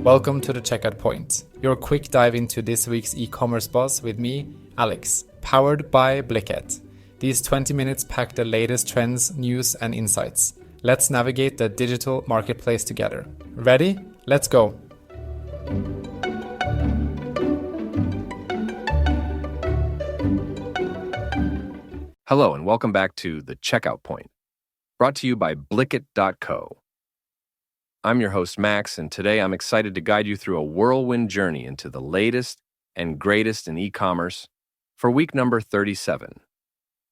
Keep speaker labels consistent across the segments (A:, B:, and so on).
A: Welcome to the Checkout Point, your quick dive into this week's e-commerce buzz with me, Alex, powered by Blicket. These 20 minutes pack the latest trends, news, and insights. Let's navigate the digital marketplace together. Ready? Let's go!
B: Hello and welcome back to The Checkout Point, brought to you by Blicket.co. I'm your host, Max, and today I'm excited to guide you through a whirlwind journey into the latest and greatest in e-commerce for week number 37.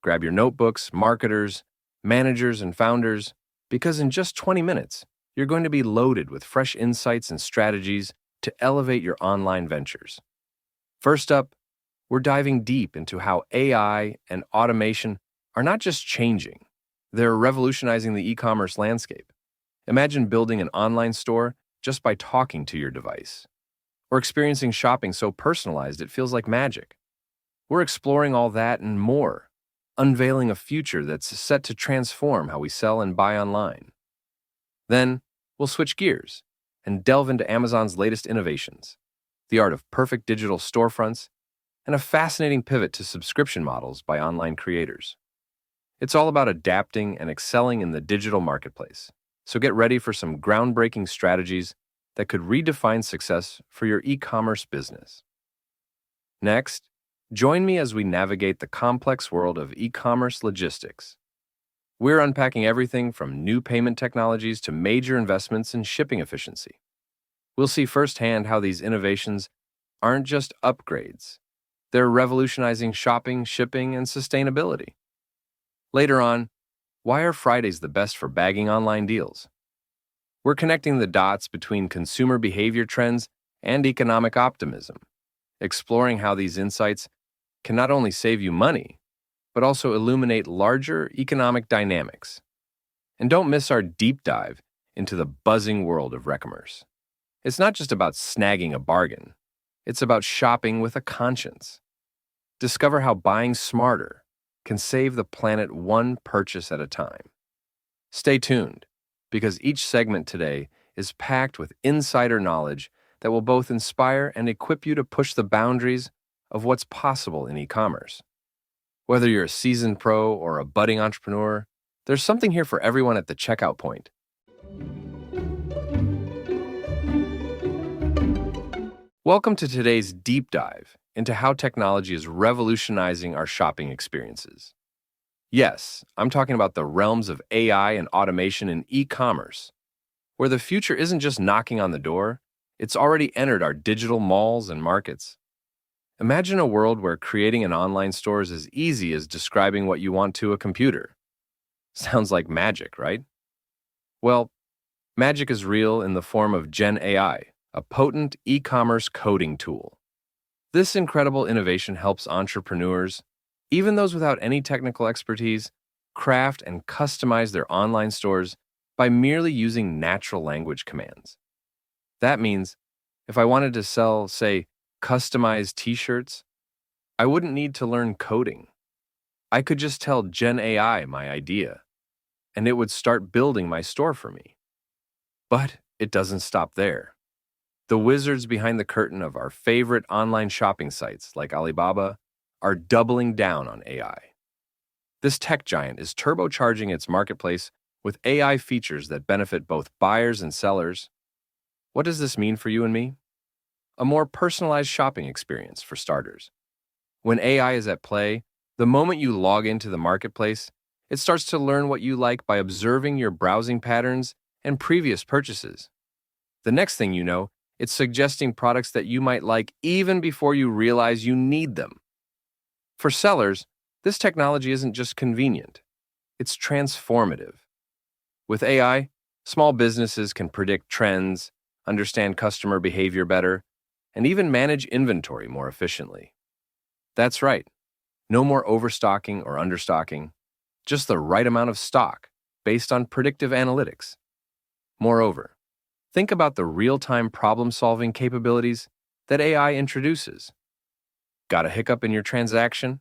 B: Grab your notebooks, marketers, managers, and founders, because in just 20 minutes, you're going to be loaded with fresh insights and strategies to elevate your online ventures. First up, we're diving deep into how AI and automation are not just changing, they're revolutionizing the e-commerce landscape. Imagine building an online store just by talking to your device, or experiencing shopping so personalized it feels like magic. We're exploring all that and more, unveiling a future that's set to transform how we sell and buy online. Then, we'll switch gears and delve into Amazon's latest innovations, the art of perfect digital storefronts, and a fascinating pivot to subscription models by online creators. It's all about adapting and excelling in the digital marketplace. So get ready for some groundbreaking strategies that could redefine success for your e-commerce business. Next, join me as we navigate the complex world of e-commerce logistics. We're unpacking everything from new payment technologies to major investments in shipping efficiency. We'll see firsthand how these innovations aren't just upgrades. They're revolutionizing shopping, shipping, and sustainability. Later on, why are Fridays the best for bagging online deals? We're connecting the dots between consumer behavior trends and economic optimism, exploring how these insights can not only save you money, but also illuminate larger economic dynamics. And don't miss our deep dive into the buzzing world of Recommerce. It's not just about snagging a bargain, it's about shopping with a conscience. Discover how buying smarter can save the planet one purchase at a time. Stay tuned, because each segment today is packed with insider knowledge that will both inspire and equip you to push the boundaries of what's possible in e-commerce. Whether you're a seasoned pro or a budding entrepreneur, there's something here for everyone at the checkout point. Welcome to today's deep dive into how technology is revolutionizing our shopping experiences. Yes, I'm talking about the realms of AI and automation in e-commerce, where the future isn't just knocking on the door, it's already entered our digital malls and markets. Imagine a world where creating an online store is as easy as describing what you want to a computer. Sounds like magic, right? Well, magic is real in the form of Gen AI, a potent e-commerce coding tool. This incredible innovation helps entrepreneurs, even those without any technical expertise, craft and customize their online stores by merely using natural language commands. That means if I wanted to sell, say, customized t-shirts, I wouldn't need to learn coding. I could just tell Gen AI my idea, and it would start building my store for me. But it doesn't stop there. The wizards behind the curtain of our favorite online shopping sites, like Alibaba, are doubling down on AI. This tech giant is turbocharging its marketplace with AI features that benefit both buyers and sellers. What does this mean for you and me? A more personalized shopping experience, for starters. When AI is at play, the moment you log into the marketplace, it starts to learn what you like by observing your browsing patterns and previous purchases. The next thing you know, it's suggesting products that you might like even before you realize you need them. For sellers, this technology isn't just convenient, it's transformative. With AI, small businesses can predict trends, understand customer behavior better, and even manage inventory more efficiently. That's right, no more overstocking or understocking, just the right amount of stock based on predictive analytics. Moreover, think about the real-time problem-solving capabilities that AI introduces. Got a hiccup in your transaction?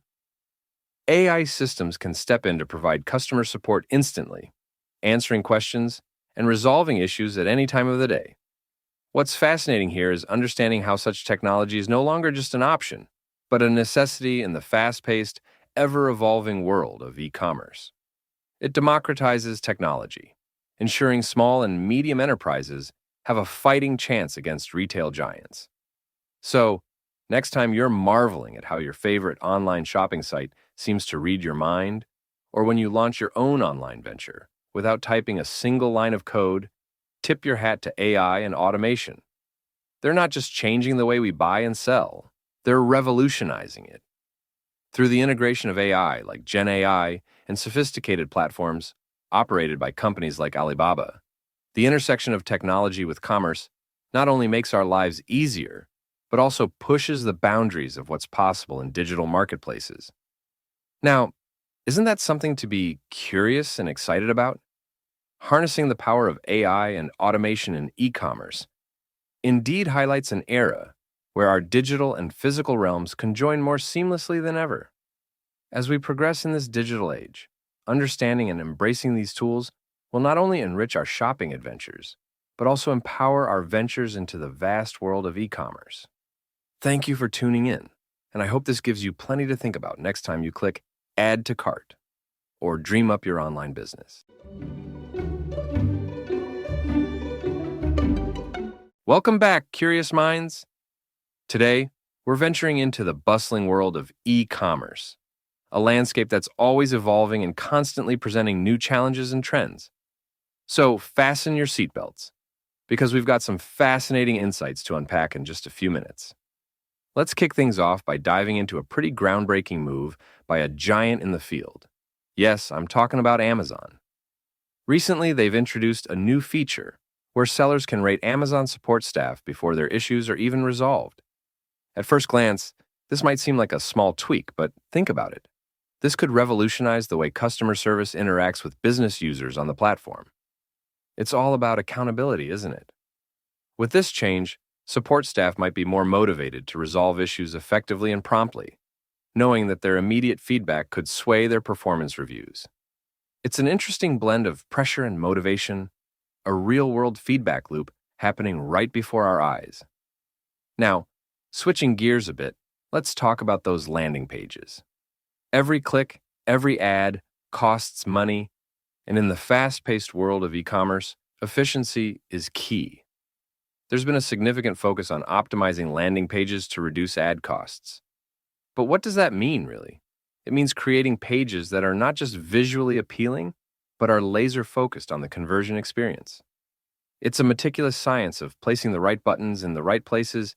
B: AI systems can step in to provide customer support instantly, answering questions and resolving issues at any time of the day. What's fascinating here is understanding how such technology is no longer just an option, but a necessity in the fast-paced, ever-evolving world of e-commerce. It democratizes technology, ensuring small and medium enterprises have a fighting chance against retail giants. So, next time you're marveling at how your favorite online shopping site seems to read your mind, or when you launch your own online venture without typing a single line of code, tip your hat to AI and automation. They're not just changing the way we buy and sell, they're revolutionizing it. Through the integration of AI like Gen AI and sophisticated platforms operated by companies like Alibaba, the intersection of technology with commerce not only makes our lives easier, but also pushes the boundaries of what's possible in digital marketplaces. Now, isn't that something to be curious and excited about? Harnessing the power of AI and automation in e-commerce indeed highlights an era where our digital and physical realms conjoin more seamlessly than ever. As we progress in this digital age, understanding and embracing these tools will not only enrich our shopping adventures, but also empower our ventures into the vast world of e-commerce. Thank you for tuning in, and I hope this gives you plenty to think about next time you click Add to Cart or dream up your online business. Welcome back, curious minds. Today, we're venturing into the bustling world of e-commerce, a landscape that's always evolving and constantly presenting new challenges and trends. So fasten your seatbelts, because we've got some fascinating insights to unpack in just a few minutes. Let's kick things off by diving into a pretty groundbreaking move by a giant in the field. Yes, I'm talking about Amazon. Recently, they've introduced a new feature where sellers can rate Amazon support staff before their issues are even resolved. At first glance, this might seem like a small tweak, but think about it. This could revolutionize the way customer service interacts with business users on the platform. It's all about accountability, isn't it? With this change, support staff might be more motivated to resolve issues effectively and promptly, knowing that their immediate feedback could sway their performance reviews. It's an interesting blend of pressure and motivation, a real-world feedback loop happening right before our eyes. Now, switching gears a bit, let's talk about those landing pages. Every click, every ad costs money, and in the fast-paced world of e-commerce, efficiency is key. There's been a significant focus on optimizing landing pages to reduce ad costs. But what does that mean, really? It means creating pages that are not just visually appealing, but are laser-focused on the conversion experience. It's a meticulous science of placing the right buttons in the right places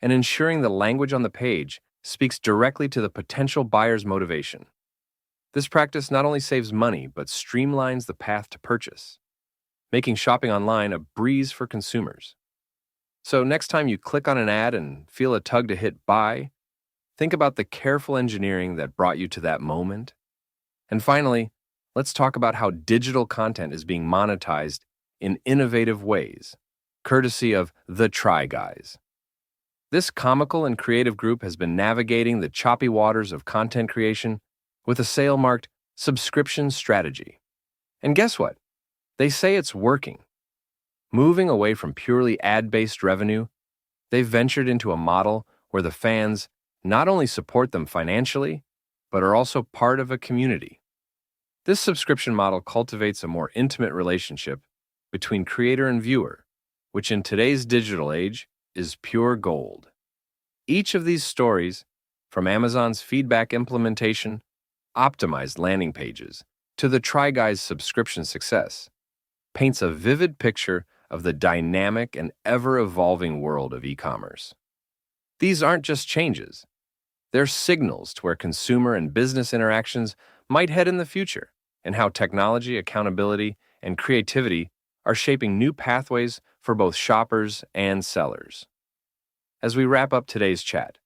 B: and ensuring the language on the page speaks directly to the potential buyer's motivation. This practice not only saves money, but streamlines the path to purchase, making shopping online a breeze for consumers. So next time you click on an ad and feel a tug to hit buy, think about the careful engineering that brought you to that moment. And finally, let's talk about how digital content is being monetized in innovative ways, courtesy of The Try Guys. This comical and creative group has been navigating the choppy waters of content creation with a sale marked subscription strategy. And guess what? They say it's working. Moving away from purely ad-based revenue, they've ventured into a model where the fans not only support them financially, but are also part of a community. This subscription model cultivates a more intimate relationship between creator and viewer, which in today's digital age is pure gold. Each of these stories, from Amazon's feedback implementation, optimized landing pages, to the Try Guys subscription success, paints a vivid picture of the dynamic and ever-evolving world of e-commerce. These aren't just changes. They're signals to where consumer and business interactions might head in the future, and how technology, accountability, and creativity are shaping new pathways for both shoppers and sellers. As we wrap up today's chat,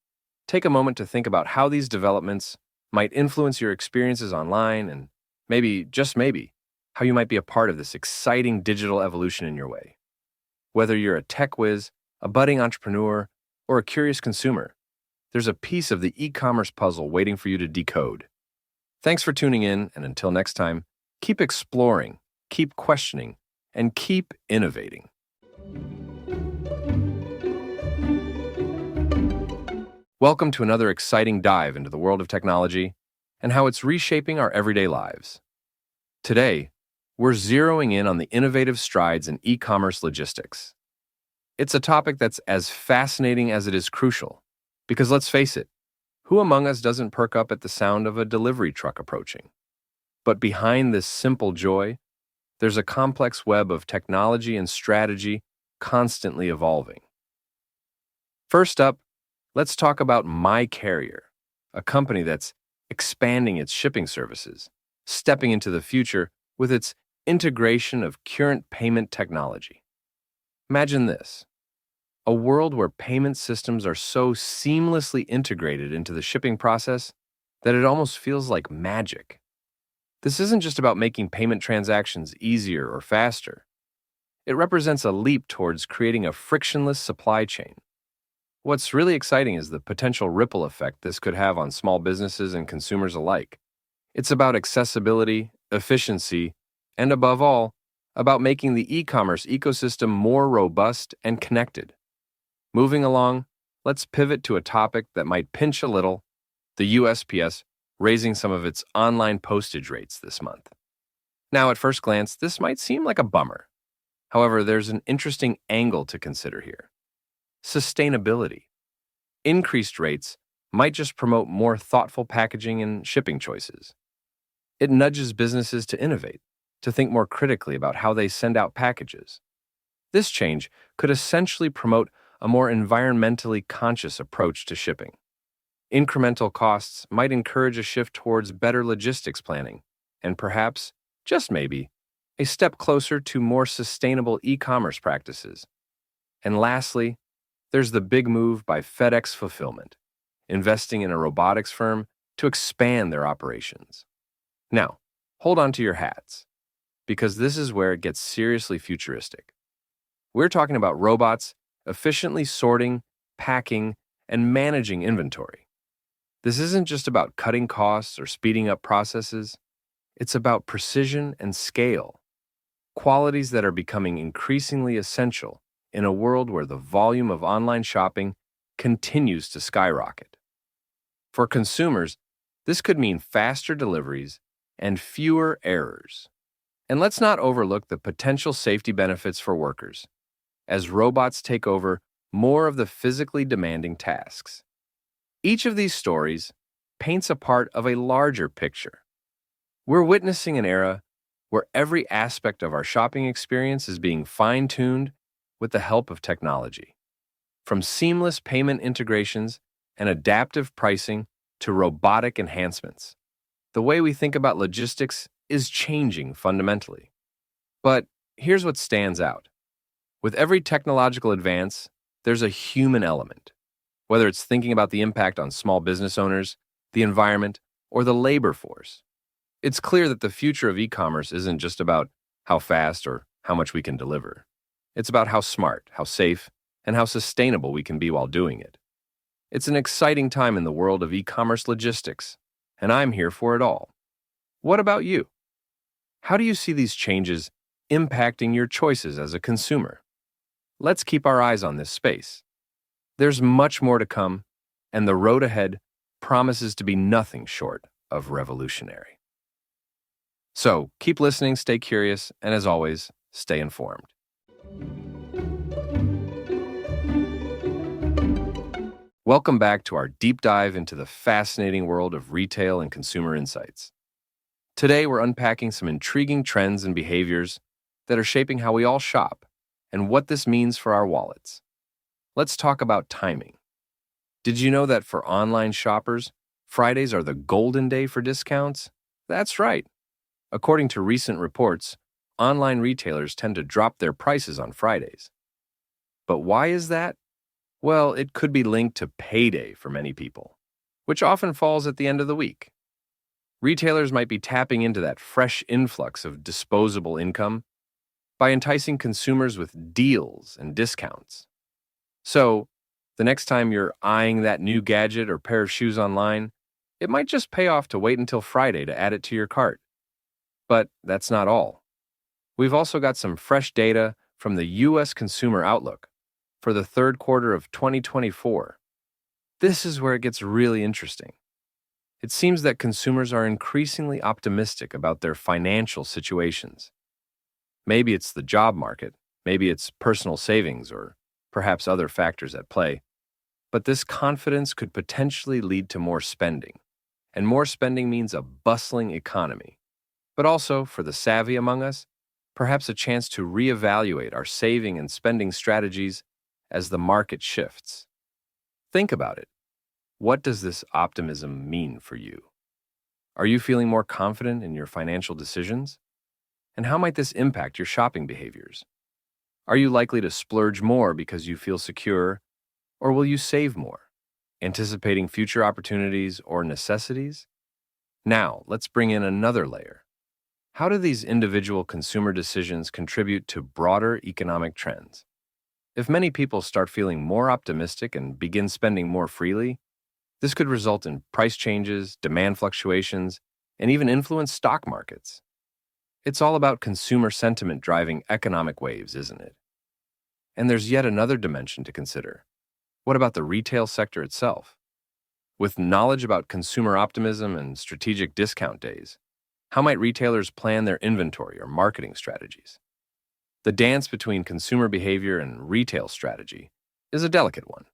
B: take a moment to think about how these developments might influence your experiences online and maybe, just maybe, how you might be a part of this exciting digital evolution in your way. Whether you're a tech whiz, a budding entrepreneur, or a curious consumer, there's a piece of the e-commerce puzzle waiting for you to decode. Thanks for tuning in, and until next time, keep exploring, keep questioning, and keep innovating. Welcome to another exciting dive into the world of technology and how it's reshaping our everyday lives. Today, we're zeroing in on the innovative strides in e-commerce logistics. It's a topic that's as fascinating as it is crucial, because let's face it, who among us doesn't perk up at the sound of a delivery truck approaching? But behind this simple joy, there's a complex web of technology and strategy constantly evolving. First up, let's talk about My Carrier, a company that's expanding its shipping services, stepping into the future with its integration of current payment technology. Imagine this: a world where payment systems are so seamlessly integrated into the shipping process that it almost feels like magic. This isn't just about making payment transactions easier or faster. It represents a leap towards creating a frictionless supply chain. What's really exciting is the potential ripple effect this could have on small businesses and consumers alike. It's about accessibility, efficiency, and above all, about making the e-commerce ecosystem more robust and connected. Moving along, let's pivot to a topic that might pinch a little: the USPS raising some of its online postage rates this month. Now, at first glance, this might seem like a bummer. However, there's an interesting angle to consider here: sustainability. Increased rates might just promote more thoughtful packaging and shipping choices. It nudges businesses to innovate, to think more critically about how they send out packages. This change could essentially promote a more environmentally conscious approach to shipping. Incremental costs might encourage a shift towards better logistics planning, and perhaps, just maybe, a step closer to more sustainable e-commerce practices. And lastly, there's the big move by FedEx Fulfillment, investing in a robotics firm to expand their operations. Now, hold on to your hats, because this is where it gets seriously futuristic. We're talking about robots efficiently sorting, packing, and managing inventory. This isn't just about cutting costs or speeding up processes. It's about precision and scale, qualities that are becoming increasingly essential in a world where the volume of online shopping continues to skyrocket. For consumers, this could mean faster deliveries and fewer errors. And let's not overlook the potential safety benefits for workers, as robots take over more of the physically demanding tasks. Each of these stories paints a part of a larger picture. We're witnessing an era where every aspect of our shopping experience is being fine-tuned with the help of technology. From seamless payment integrations and adaptive pricing to robotic enhancements, the way we think about logistics is changing fundamentally. But here's what stands out. With every technological advance, there's a human element. Whether it's thinking about the impact on small business owners, the environment, or the labor force, it's clear that the future of e-commerce isn't just about how fast or how much we can deliver. It's about how smart, how safe, and how sustainable we can be while doing it. It's an exciting time in the world of e-commerce logistics, and I'm here for it all. What about you? How do you see these changes impacting your choices as a consumer? Let's keep our eyes on this space. There's much more to come, and the road ahead promises to be nothing short of revolutionary. So, keep listening, stay curious, and as always, stay informed. Welcome back to our deep dive into the fascinating world of retail and consumer insights. Today, we're unpacking some intriguing trends and behaviors that are shaping how we all shop and what this means for our wallets. Let's talk about timing. Did you know that for online shoppers, Fridays are the golden day for discounts? That's right. According to recent reports, online retailers tend to drop their prices on Fridays. But why is that? Well, it could be linked to payday for many people, which often falls at the end of the week. Retailers might be tapping into that fresh influx of disposable income by enticing consumers with deals and discounts. So, the next time you're eyeing that new gadget or pair of shoes online, it might just pay off to wait until Friday to add it to your cart. But that's not all. We've also got some fresh data from the U.S. Consumer Outlook for the third quarter of 2024. This is where it gets really interesting. It seems that consumers are increasingly optimistic about their financial situations. Maybe it's the job market, maybe it's personal savings, or perhaps other factors at play. But this confidence could potentially lead to more spending. And more spending means a bustling economy. But also, for the savvy among us, perhaps a chance to reevaluate our saving and spending strategies as the market shifts. Think about it. What does this optimism mean for you? Are you feeling more confident in your financial decisions? And how might this impact your shopping behaviors? Are you likely to splurge more because you feel secure, or will you save more, anticipating future opportunities or necessities? Now, let's bring in another layer. How do these individual consumer decisions contribute to broader economic trends? If many people start feeling more optimistic and begin spending more freely, this could result in price changes, demand fluctuations, and even influence stock markets. It's all about consumer sentiment driving economic waves, isn't it? And there's yet another dimension to consider. What about the retail sector itself? With knowledge about consumer optimism and strategic discount days, how might retailers plan their inventory or marketing strategies? The dance between consumer behavior and retail strategy is a delicate one.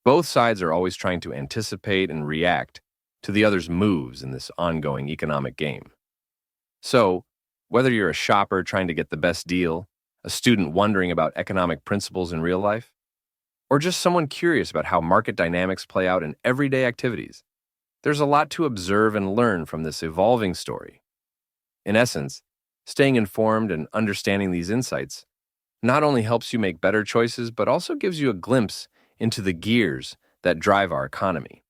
B: Both sides are always trying to anticipate and react to the other's moves in this ongoing economic game. So, whether you're a shopper trying to get the best deal, a student wondering about economic principles in real life, or just someone curious about how market dynamics play out in everyday activities, there's a lot to observe and learn from this evolving story. In essence, staying informed and understanding these insights not only helps you make better choices, but also gives you a glimpse into the gears that drive our economy.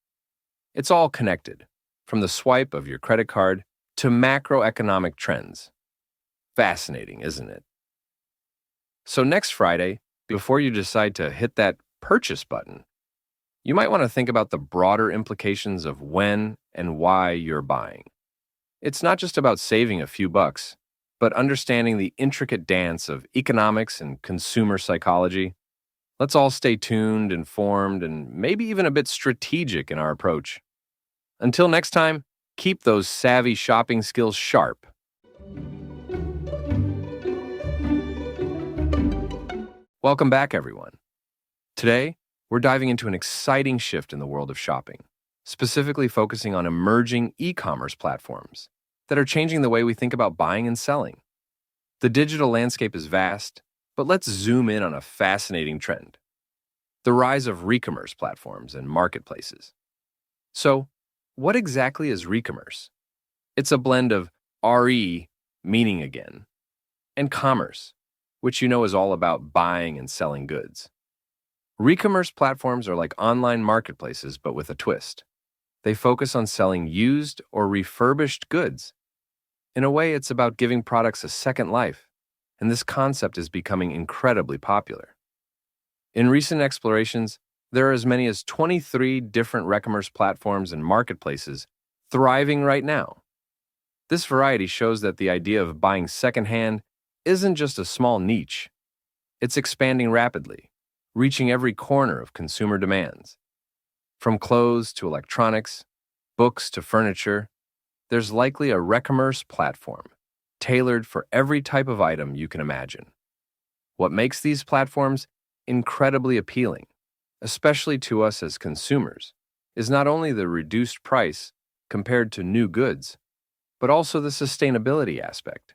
B: It's all connected, from the swipe of your credit card to macroeconomic trends. Fascinating, isn't it? So next Friday, before you decide to hit that purchase button, you might want to think about the broader implications of when and why you're buying. It's not just about saving a few bucks, but understanding the intricate dance of economics and consumer psychology. Let's all stay tuned, informed, and maybe even a bit strategic in our approach. Until next time, keep those savvy shopping skills sharp. Welcome back, everyone. Today, we're diving into an exciting shift in the world of shopping, specifically focusing on emerging e-commerce platforms that are changing the way we think about buying and selling. The digital landscape is vast, but let's zoom in on a fascinating trend: the rise of Recommerce platforms and marketplaces. So, what exactly is Recommerce? It's a blend of RE, meaning again, and commerce, which you know is all about buying and selling goods. Recommerce platforms are like online marketplaces, but with a twist. They focus on selling used or refurbished goods. In a way, it's about giving products a second life, and this concept is becoming incredibly popular. In recent explorations, there are as many as 23 different Recommerce platforms and marketplaces thriving right now. This variety shows that the idea of buying secondhand isn't just a small niche. It's expanding rapidly, reaching every corner of consumer demands. From clothes to electronics, books to furniture, there's likely a Recommerce platform tailored for every type of item you can imagine. What makes these platforms incredibly appealing, especially to us as consumers, is not only the reduced price compared to new goods, but also the sustainability aspect.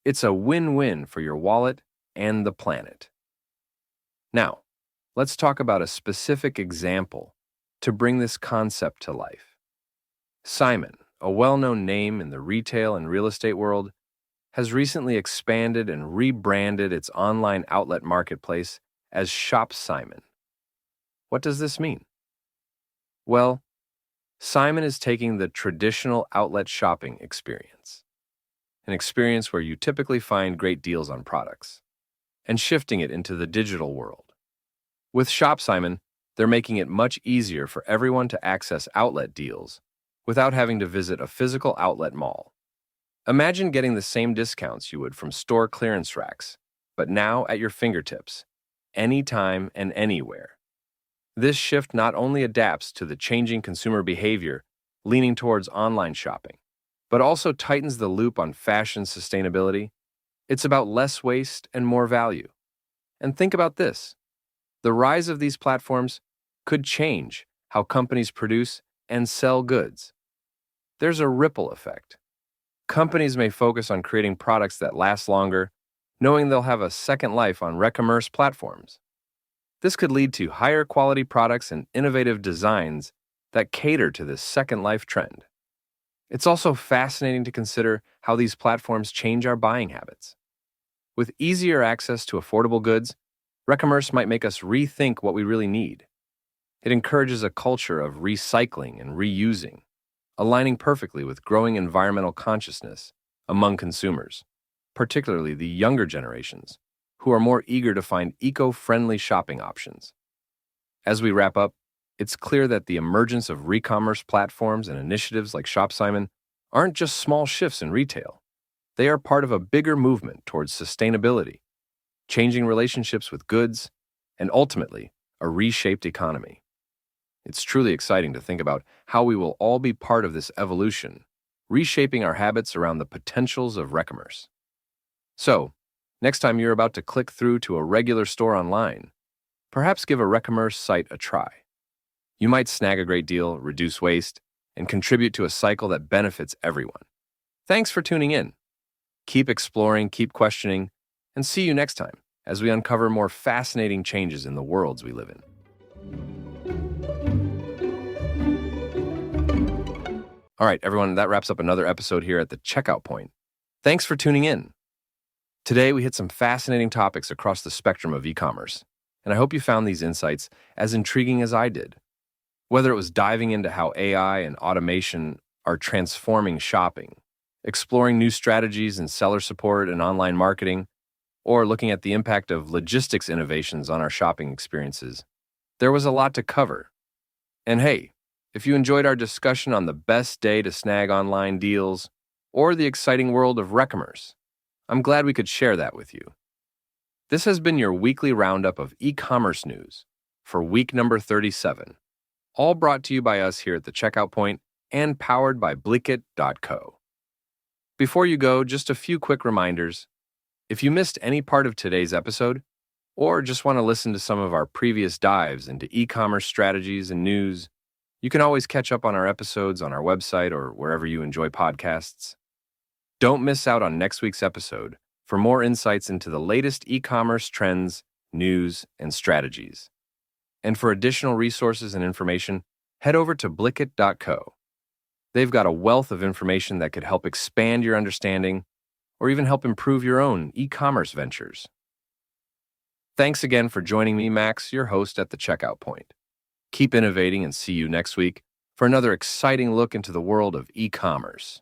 B: It's a win-win for your wallet and the planet. Now, let's talk about a specific example to bring this concept to life. Simon, a well-known name in the retail and real estate world, has recently expanded and rebranded its online outlet marketplace as Shop Simon. What does this mean? Well, Simon is taking the traditional outlet shopping experience, an experience where you typically find great deals on products, and shifting it into the digital world. With Shop Simon, they're making it much easier for everyone to access outlet deals without having to visit a physical outlet mall. Imagine getting the same discounts you would from store clearance racks, but now at your fingertips, anytime and anywhere. This shift not only adapts to the changing consumer behavior leaning towards online shopping, but also tightens the loop on fashion sustainability. It's about less waste and more value. And think about this. The rise of these platforms could change how companies produce and sell goods. There's a ripple effect. Companies may focus on creating products that last longer, knowing they'll have a second life on Recommerce platforms. This could lead to higher quality products and innovative designs that cater to this second life trend. It's also fascinating to consider how these platforms change our buying habits. With easier access to affordable goods, Recommerce might make us rethink what we really need. It encourages a culture of recycling and reusing, aligning perfectly with growing environmental consciousness among consumers, particularly the younger generations, who are more eager to find eco-friendly shopping options. As we wrap up, it's clear that the emergence of Recommerce platforms and initiatives like ShopSimon aren't just small shifts in retail. They are part of a bigger movement towards sustainability, changing relationships with goods, and ultimately, a reshaped economy. It's truly exciting to think about how we will all be part of this evolution, reshaping our habits around the potentials of Recommerce. So, next time you're about to click through to a regular store online, perhaps give a Recommerce site a try. You might snag a great deal, reduce waste, and contribute to a cycle that benefits everyone. Thanks for tuning in. Keep exploring, keep questioning, and see you next time as we uncover more fascinating changes in the worlds we live in. All right, everyone, that wraps up another episode here at the Checkout Point. Thanks for tuning in. Today, we hit some fascinating topics across the spectrum of e-commerce, and I hope you found these insights as intriguing as I did. Whether it was diving into how AI and automation are transforming shopping, exploring new strategies in seller support and online marketing, or looking at the impact of logistics innovations on our shopping experiences, there was a lot to cover. And hey, if you enjoyed our discussion on the best day to snag online deals or the exciting world of Recommerce, I'm glad we could share that with you. This has been your weekly roundup of e-commerce news for week number 37, all brought to you by us here at the Checkout Point and powered by Blicket.co. Before you go, just a few quick reminders. If you missed any part of today's episode, or just want to listen to some of our previous dives into e-commerce strategies and news, you can always catch up on our episodes on our website or wherever you enjoy podcasts. Don't miss out on next week's episode for more insights into the latest e-commerce trends, news, and strategies. And for additional resources and information, head over to Blicket.co. They've got a wealth of information that could help expand your understanding or even help improve your own e-commerce ventures. Thanks again for joining me, Max, your host at the Checkout Point. Keep innovating and see you next week for another exciting look into the world of e-commerce.